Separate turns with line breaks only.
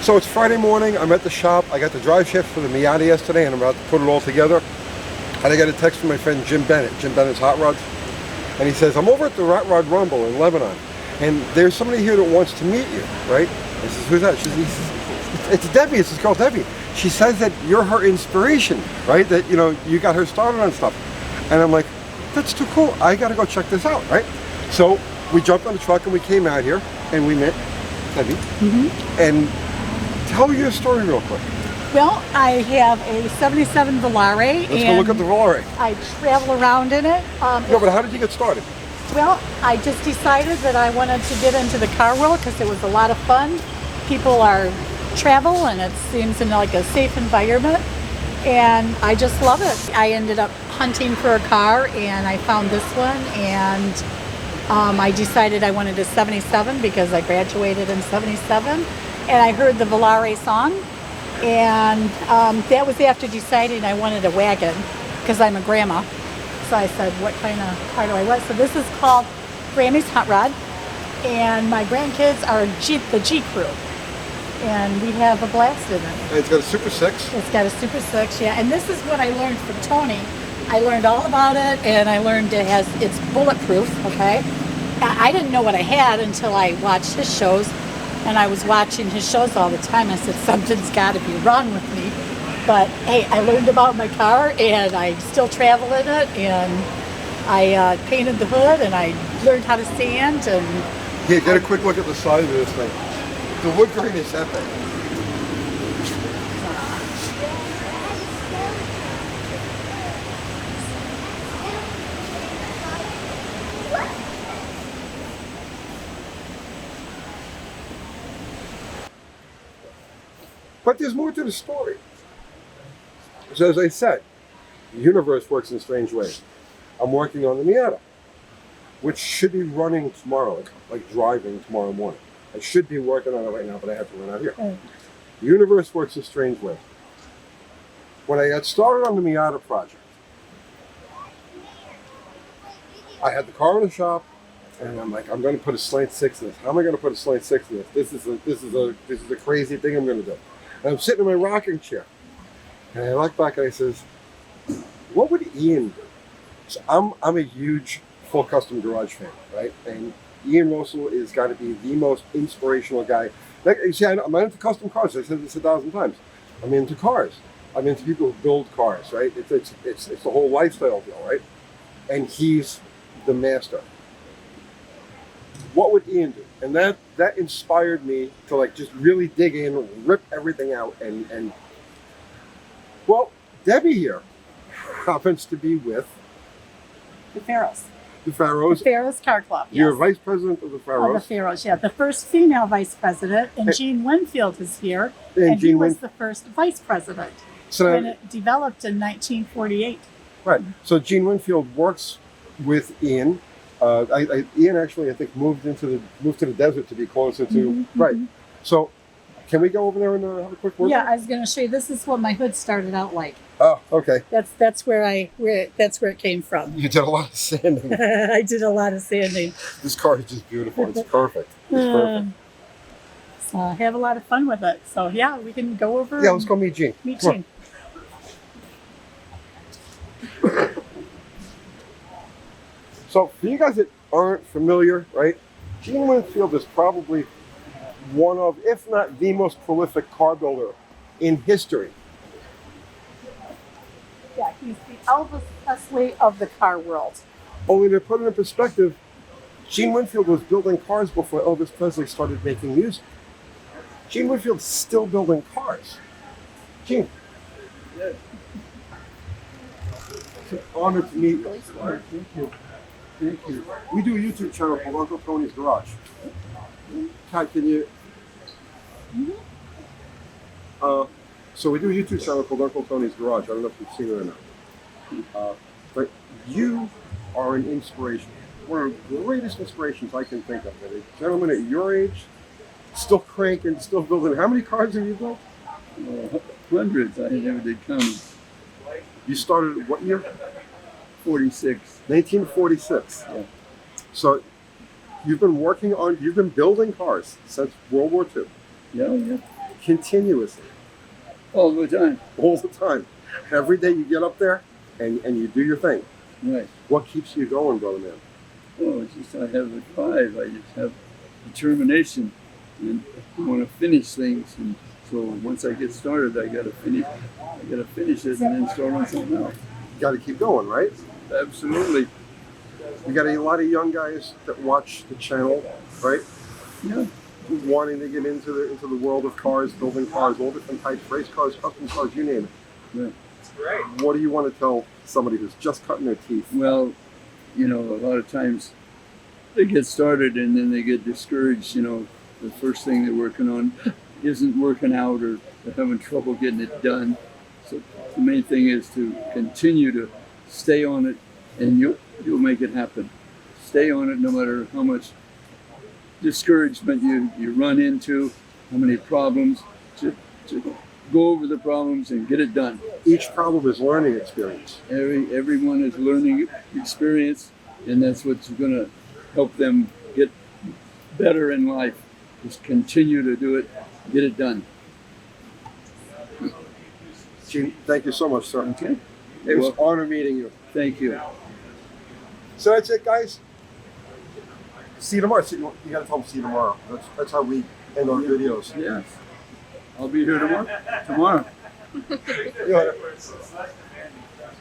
So it's Friday morning, I'm at the shop, I got the drive shaft for the Miata yesterday and I'm about to put it all together. And I got a text from my friend Jim Bennett's Hot Rods. And he says, I'm over at the Rat Rod Rumble in Lebanon. And there's somebody here that wants to meet you, right? I says, who's that? He says, it's Debbie, it's this girl Debbie. She says that you're her inspiration, right? That, you know, you got her started on stuff. And I'm like, that's too cool, I gotta go check this out, right? So we jumped on the truck and we came out here and we met Debbie. And tell me your story real quick.
Well, I have a 77 Volare.
Let's go look at the Volare.
I travel around in it.
No, but how did you get started?
Well, I just decided that I wanted to get into the car world because it was a lot of fun. People are travel and it seems in like a safe environment. And I just love it. I ended up hunting for a car and I found this one and I decided I wanted a 77 because I graduated in 77. And I heard the Volare song, and that was after deciding I wanted a wagon, because I'm a grandma. So I said, what kind of car do I want? So this is called Grammy's Hot Rod, and my grandkids are the G Crew, and we have a blast in it.
And it's got a Super 6?
It's got a Super 6, yeah, and this is what I learned from Tony. I learned all about it, and I learned it's bulletproof, okay? I didn't know what I had until I watched his shows. And I was watching his shows all the time. I said, something's got to be wrong with me. But hey, I learned about my car and I still travel in it. And I painted the hood and I learned how to sand. And
yeah, get a quick look at the side of this thing. The wood grain is epic. But there's more to the story. So as I said, the universe works in strange ways. I'm working on the Miata, which should be running tomorrow, like driving tomorrow morning. I should be working on it right now, but I have to run out here. The universe works in strange ways. When I got started on the Miata project, I had the car in the shop, and I'm like, I'm going to put a slant 6 in this. How am I going to put a slant 6 in this? This is a crazy thing I'm going to do. And I'm sitting in my rocking chair, and I look back and I says, what would Ian do? So I'm a huge full custom garage fan, right? And Ian Russell is got to be the most inspirational guy. Like, you see, I'm not into custom cars. I said this 1,000 times. I'm into cars. I'm into people who build cars, right? It's the whole lifestyle deal, right? And he's the master. What would Ian do? And that inspired me to like just really dig in, rip everything out, and well, Debbie here happens to be with
the Pharaohs.
The Pharaohs.
The Pharaohs Car Club. Yes.
You're vice president of the Pharaohs.
Oh, the Pharaohs, yeah. The first female vice president, and Gene Winfield is here, and he was the first vice president.
So
and it developed in 1948.
Right. So Gene Winfield works with Ian. Ian actually, I think, moved to the desert to be closer to right. So, can we go over there and have a quick word?
Yeah, I was going to show you. This is what my hood started out like.
Oh, okay.
That's where it came from.
You did a lot of sanding.
I did a lot of sanding.
This car is just beautiful. It's perfect. It's perfect.
So I have a lot of fun with it. So yeah, we can go over.
Yeah, let's go meet Gene.
Meet Gene.
So, for you guys that aren't familiar, right, Gene Winfield is probably one of, if not the most prolific car builder in history.
Yeah, he's the Elvis Presley of the car world.
Only to put it in perspective, Gene Winfield was building cars before Elvis Presley started making music. Gene Winfield's still building cars. Gene. Yes. It's an honor to meet you. Thank you. Thank you. We do a YouTube channel called Uncle Tony's Garage. Kat, can you? So we do a YouTube channel called Uncle Tony's Garage. I don't know if you've seen it or not. But you are an inspiration. One of the greatest inspirations I can think of. A gentleman at your age, still cranking, still building. How many cars have you built?
Hundreds. I never did count.
You started what year?
46.
1946.
Yeah.
So you've been building cars since World War II.
Yeah, yeah.
continuously,
All the time.
all the time. Every day you get up there and you do your thing.
Right.
What keeps you going, brother man?
Oh, it's just I have the drive. I just have determination, and I want to finish things. And so once I get started, I got to finish. I got to finish it and then start on something else.
You got to keep going, right?
Absolutely.
We got a lot of young guys that watch the channel, right?
Yeah.
Wanting to get into the world of cars, building cars, all different types, race cars, custom cars, you name it.
Right.
What do you want to tell somebody who's just cutting their teeth?
Well, a lot of times they get started and then they get discouraged. The first thing they're working on isn't working out, or they're having trouble getting it done. So the main thing is to continue to stay on it, and you'll make it happen. Stay on it no matter how much discouragement you run into, how many problems. Just go over the problems and get it done.
Each problem is learning experience.
Everyone is learning experience, and that's what's going to help them get better in life. Just continue to do it, get it done.
Gene, thank you so much, sir.
Okay.
It was an honor meeting you.
Thank you.
So that's it, guys. See you tomorrow. You got to tell them see you tomorrow. That's how we end our videos.
Yes. I'll be here tomorrow.
See you later.